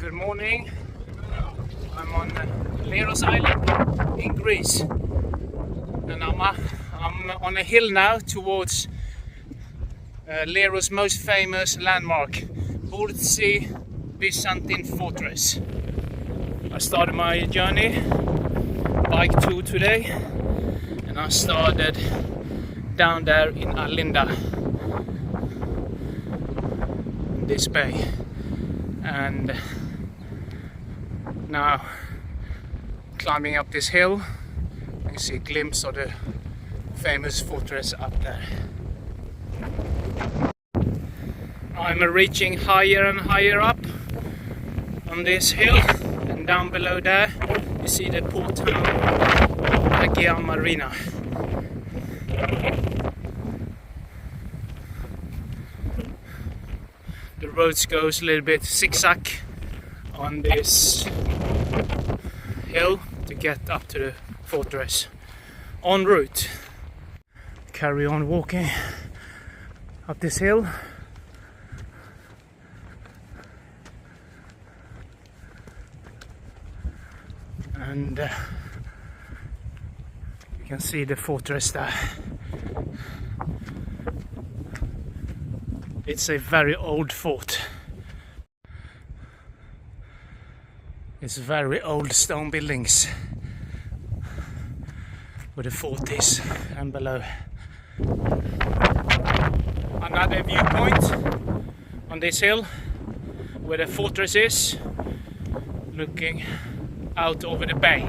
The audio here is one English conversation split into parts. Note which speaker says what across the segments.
Speaker 1: Good morning. I'm on Leros Island in Greece, and I'm on a hill now towards Leros' most famous landmark, Byzantine Fortress. I started my journey, bike tour today, and I started down there in Alinda, in this bay, and now climbing up this hill. You can see a glimpse of the famous fortress up there. I'm reaching higher and higher up on this hill, and down below there you see the port town Agia Marina. The roads goes a little bit zigzag on this hill to get up to the fortress. En route, carry on walking up this hill. And you can see the fortress there. It's a very old fort. It's very old stone buildings where the fort is, and below. Another viewpoint on this hill where the fortress is, looking out over the bay.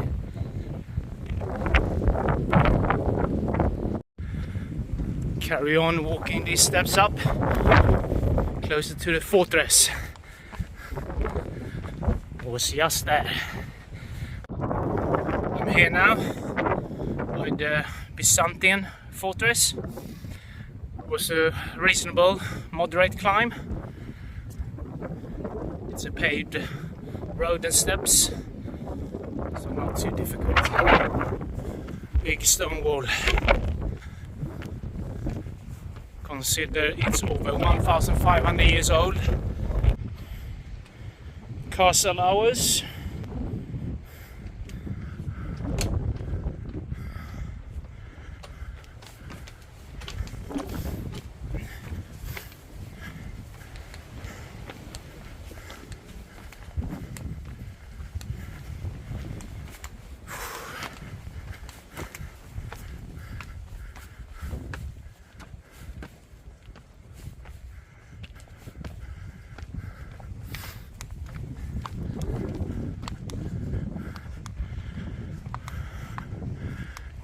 Speaker 1: Carry on walking these steps up, closer to the fortress. I was just there. I'm here now by the Byzantine Fortress. It was a reasonable, moderate climb. It's a paved road and steps, so not too difficult. Big stone wall. Consider it's over 1,500 years old. Castle hours.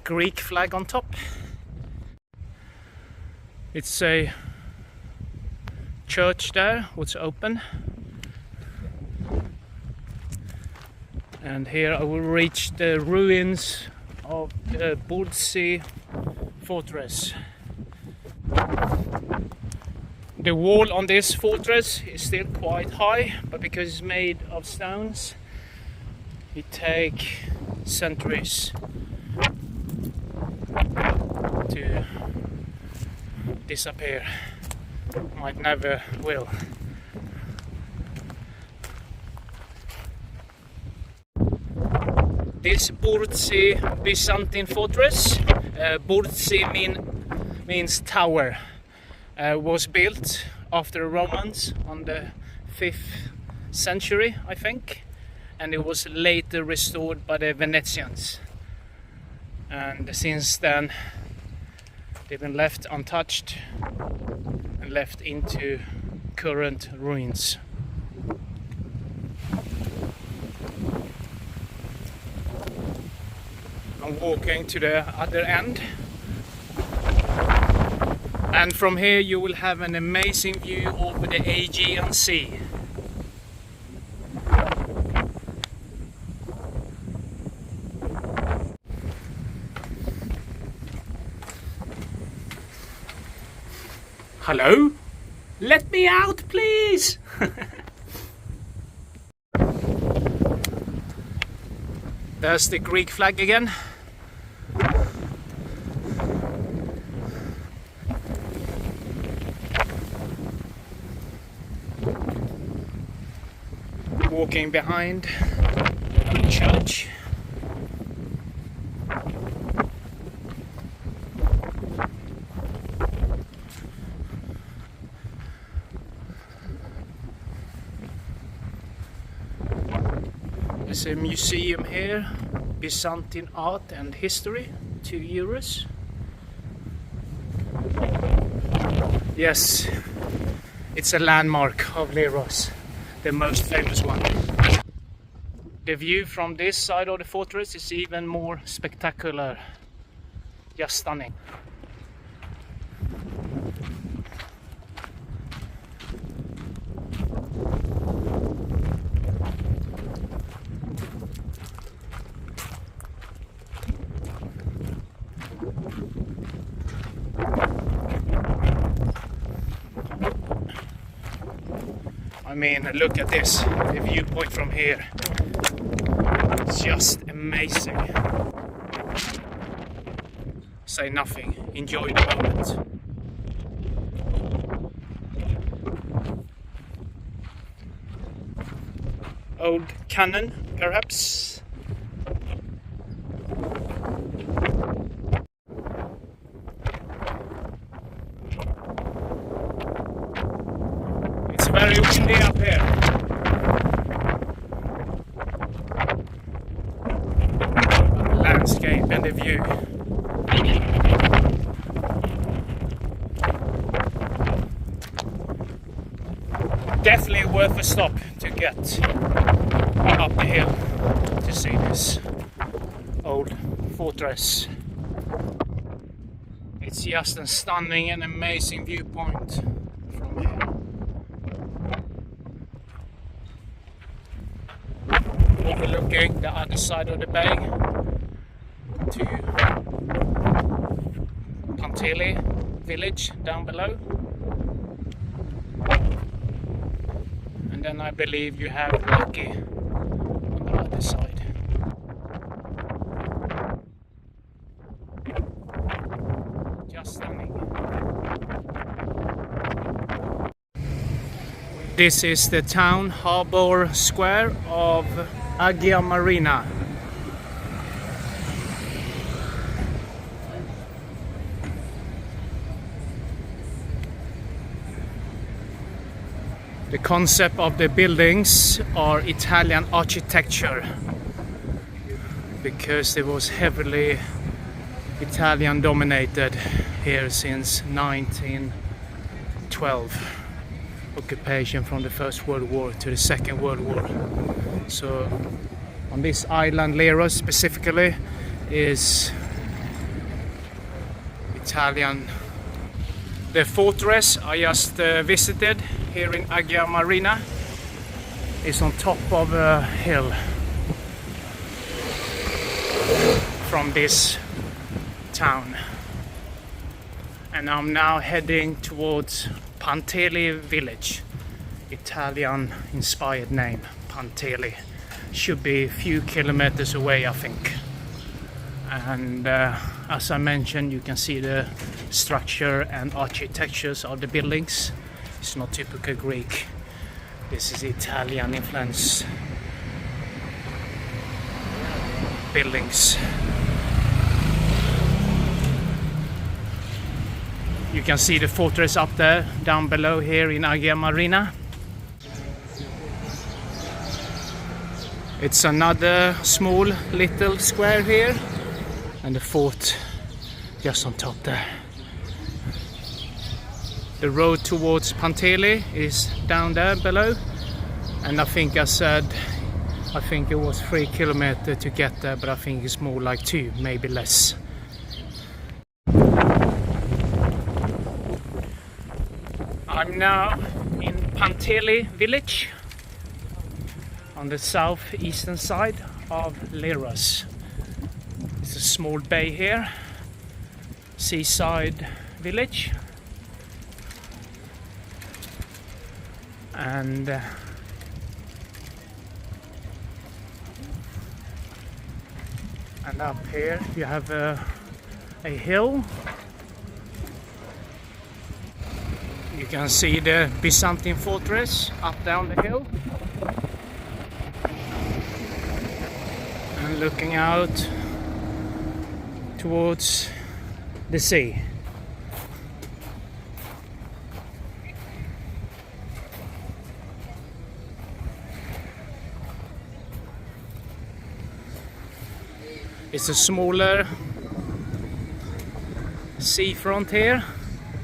Speaker 1: Greek flag on top. It's a church there, which is open. And here I will reach the ruins of the Byzantine Fortress. The wall on this fortress is still quite high, but because it's made of stones, it takes centuries to disappear. Might never will. This Byzantine Fortress, means tower, was built after the Romans on the 5th century, I think, and it was later restored by the Venetians. And since then they've been left untouched and left into current ruins. I'm walking to the other end, and from here you will have an amazing view over the Aegean Sea. Hello? Let me out, please! There's the Greek flag again. walking behind the church. There's a museum here, Byzantine art and history, €2. Yes, it's a landmark of Leros, the most famous one. The view from this side of the fortress is even more spectacular, just stunning. I mean, look at this, the viewpoint from here. It's just amazing. Say nothing, enjoy the moment. Old cannon, perhaps. It's very windy up here. The landscape and the view. Definitely worth a stop to get up the hill to see this old fortress. It's just a stunning and amazing viewpoint from here. Overlooking the other side of the bay to Panteli village down below. And then I believe you have Lakki on the other side. Just stunning. This is the town harbour square of Agia Marina. The concept of the buildings are Italian architecture, because it was heavily Italian dominated here since 1912. Occupation from the First World War to the Second World War. So on this island, Leros specifically, is Italian. The fortress I just visited here in Agia Marina is on top of a hill from this town. And I'm now heading towards Panteli village. Italian inspired name, Panteli. Should be a few kilometers away, I think. And as I mentioned, you can see the structure and architectures of the buildings. It's not typical Greek. This is Italian influence buildings. You can see the fortress up there, down below here in Agia Marina. It's another small little square here, and the fort just on top there. The road towards Panteli is down there below, and I think I said it was 3 kilometers to get there, but I think it's more like 2, maybe less. I'm now in Panteli village on the southeastern side of Leros. It's a small bay here, seaside village, and up here you have a hill. You can see the Byzantine Fortress up down the hill. looking out towards the sea. It's a smaller seafront here,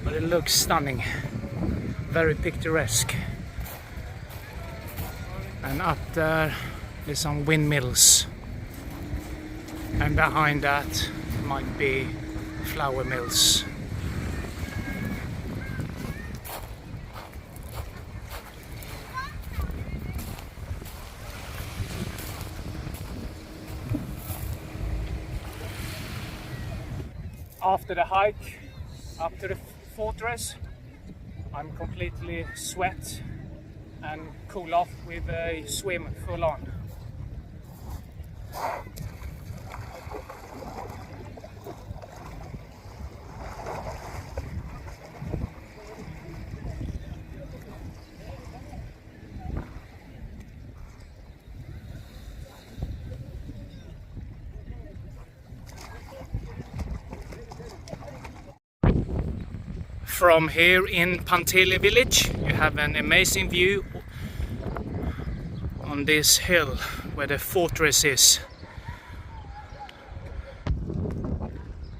Speaker 1: but it looks stunning, very picturesque. And up there's some windmills, and behind that might be flour mills. After the hike up to the fortress, I'm completely sweat and cool off with a swim full on. From here in Panteli village, you have an amazing view on this hill where the fortress is.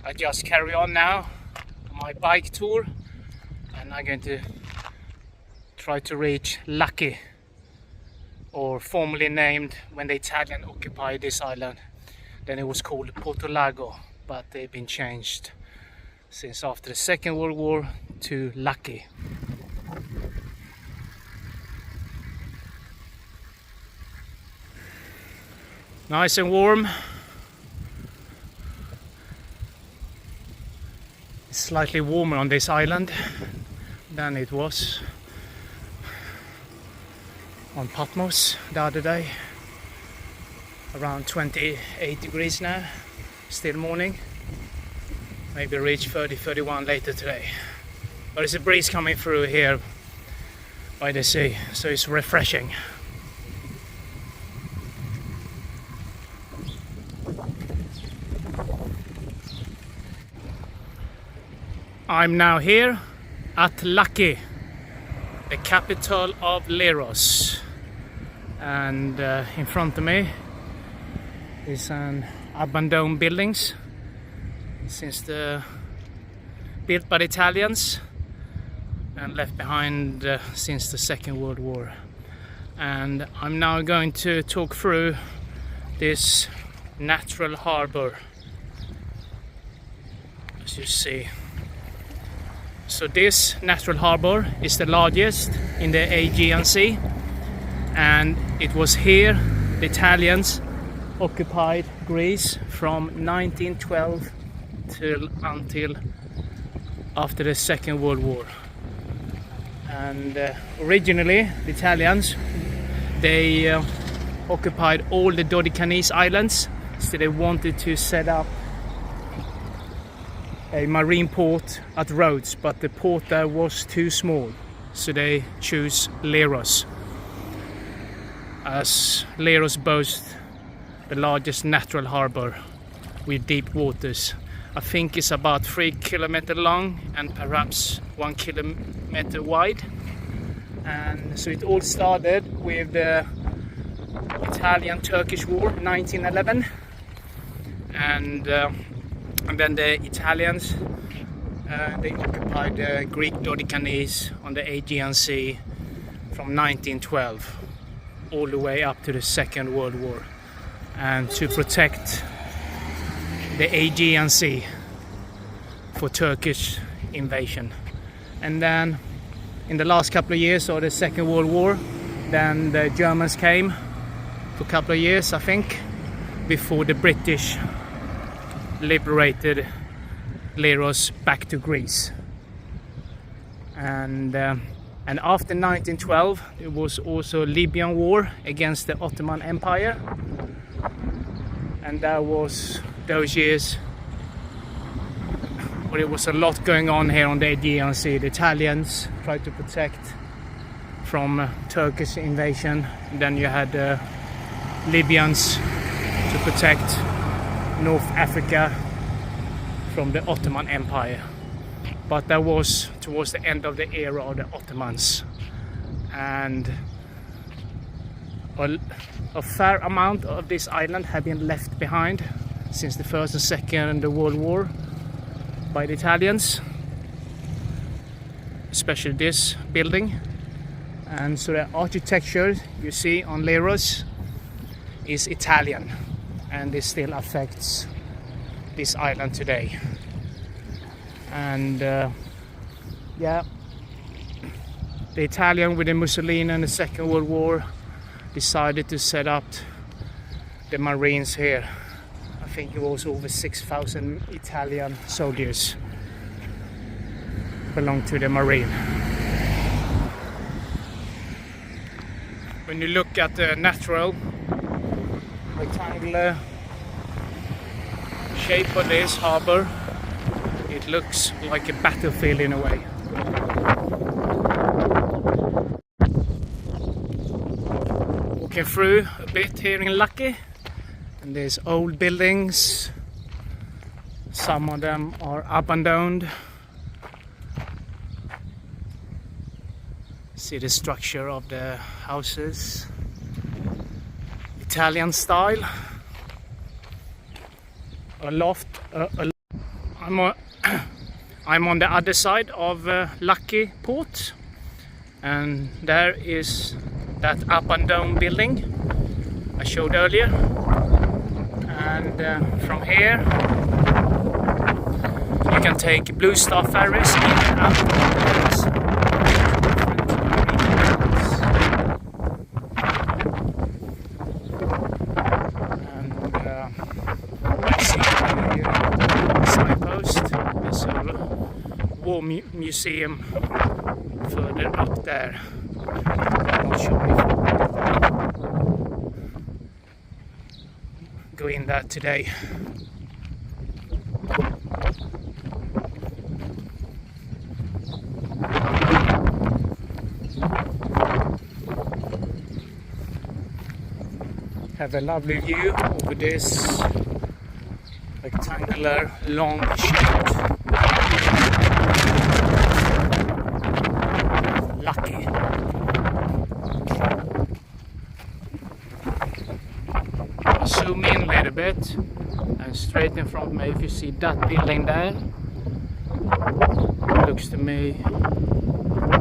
Speaker 1: I just carry on now on my bike tour, and I'm going to try to reach Lakki, or formerly named, when the Italian occupied this island, then it was called Porto Lago, but they've been changed since after the Second World War to Lakki. Nice and warm. It's slightly warmer on this island than it was on Patmos the other day. Around 28 degrees now, still morning. Maybe reach 30, 31 later today. But there's a breeze coming through here by the sea, so it's refreshing. I'm now here at Lakki, the capital of Leros. And in front of me is an abandoned buildings since built by the Italians and left behind since the Second World War. And I'm now going to talk through this natural harbour, as you see. So this natural harbour is the largest in the Aegean Sea, and it was here the Italians occupied Greece from 1912 until after the Second World War. And originally the Italians, they occupied all the Dodecanese islands, so they wanted to set up a marine port at Rhodes, but the port there was too small, so they chose Leros, as Leros boasts the largest natural harbour with deep waters. I think it's about 3 kilometers long and perhaps 1 kilometer wide. And so it all started with the Italian-Turkish War, 1911, and then the Italians they occupied the Greek Dodecanese on the Aegean Sea from 1912 all the way up to the Second World War, and to protect the Aegean Sea for Turkish invasion. And then in the last couple of years of the Second World War, then the Germans came for a couple of years, I think, before the British liberated Leros back to Greece. And after 1912 there was also a Libyan war against the Ottoman Empire, and that was those years where there was a lot going on here on the Aegean Sea. The Italians tried to protect from Turkish invasion, and then you had Libyans to to protect North Africa from the Ottoman Empire. But that was towards the end of the era of the Ottomans, and a fair amount of this island had been left behind since the First and Second World War by the Italians, especially this building. And so the architecture you see on Leros is Italian, and it still affects this island today. And yeah, the Italian with the Mussolini and the Second World War decided to set up the Marines here. I think it was over 6,000 Italian soldiers belonged to the Marine. When you look at the natural rectangular shape of this harbour, it looks like a battlefield in a way. Walking through a bit here in Lakki, and there's old buildings. Some of them are abandoned. See the structure of the houses, Italian style. A loft. I'm on the other side of Lakki port, and there is that up and down building I showed earlier. And from here you can take Blue Star ferries in and out. War museum further up there. I'm not sure if we'll go in that today. Have a lovely view over this rectangular long shaped Lakki. Zoom in a little bit, and straight in front of me, if you see that building there, it looks to me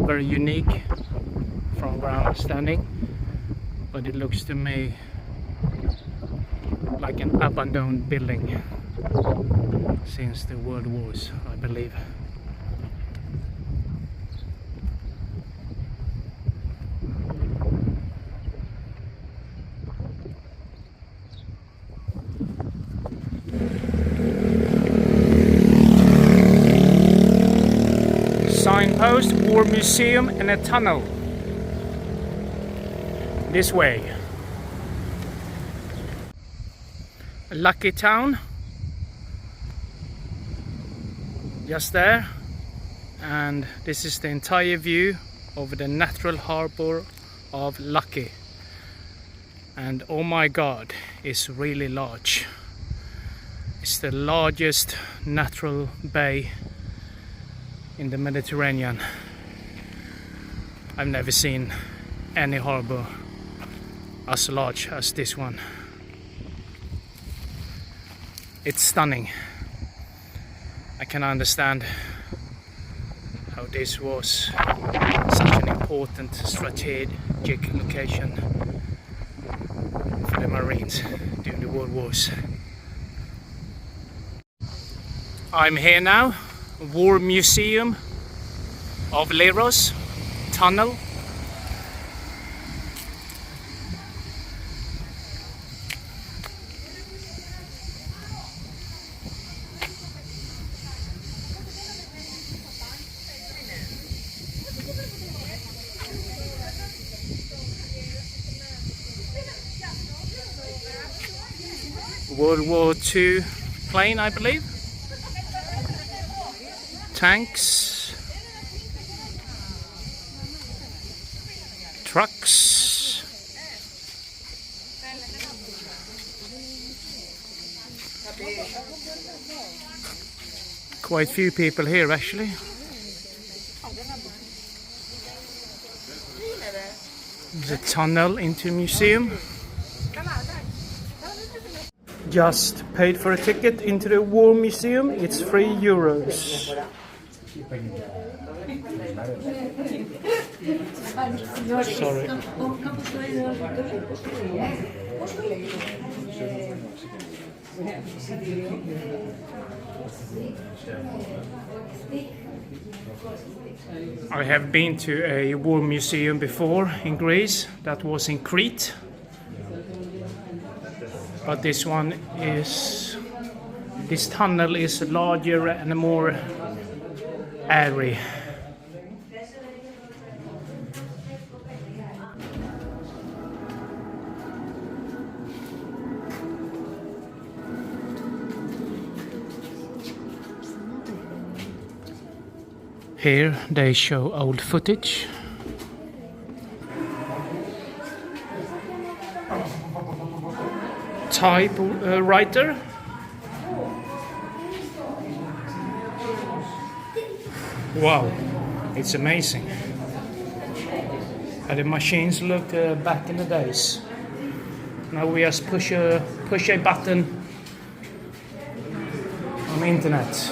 Speaker 1: very unique from where I'm standing, but it looks to me like an abandoned building since the World Wars, I believe. Signpost, War Museum, and a tunnel this way. Lakki town just there, and this is the entire view over the natural harbour of Lakki. And oh my god, it's really large. It's the largest natural bay in the Mediterranean. I've never seen any harbour as large as this one. It's stunning. I can understand how this was such an important strategic location for the Marines during the World Wars. I'm here now, War Museum of Leros, tunnel. World War II plane, I believe. Tanks, trucks. Quite few people here actually. There's a tunnel into the museum. Just paid for a ticket into the War Museum. It's €3. Sorry. I have been to a war museum before in Greece. That was in Crete. But this tunnel is larger and more airy. Here they show old footage. Typewriter. Wow, it's amazing. How the machines looked back in the days. Now we just push a button on the internet.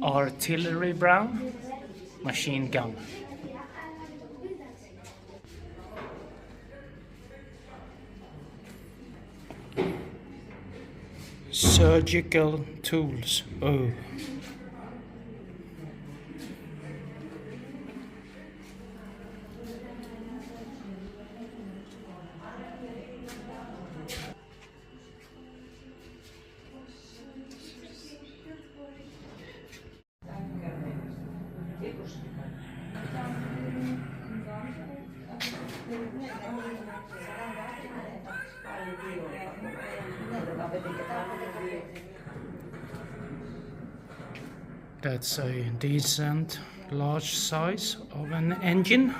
Speaker 1: Artillery brown, machine gun. Surgical tools. Oh. That's a decent large size of an engine.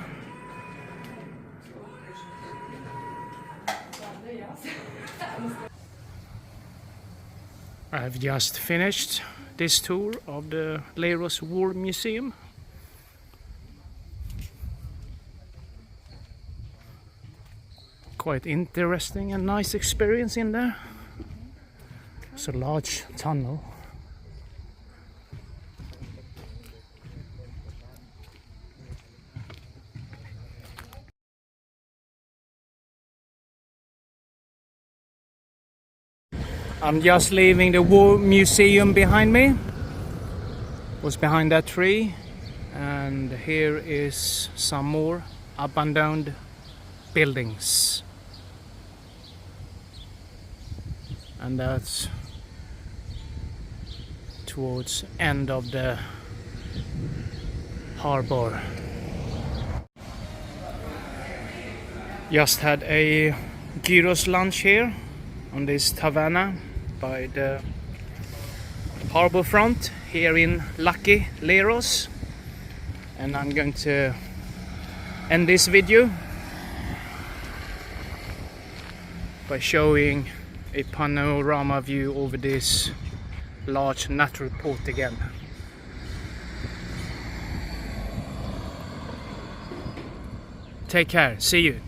Speaker 1: I've just finished this tour of the Leros War Museum. Quite interesting and nice experience in there. It's a large tunnel. I'm just leaving the War Museum behind me. Was behind that tree, and here is some more abandoned buildings. And that's towards end of the harbour. Just had a gyros lunch here on this taverna by the harbour front here in Lakki, Leros. And I'm going to end this video by showing a panorama view over this large natural port again. Take care, see you.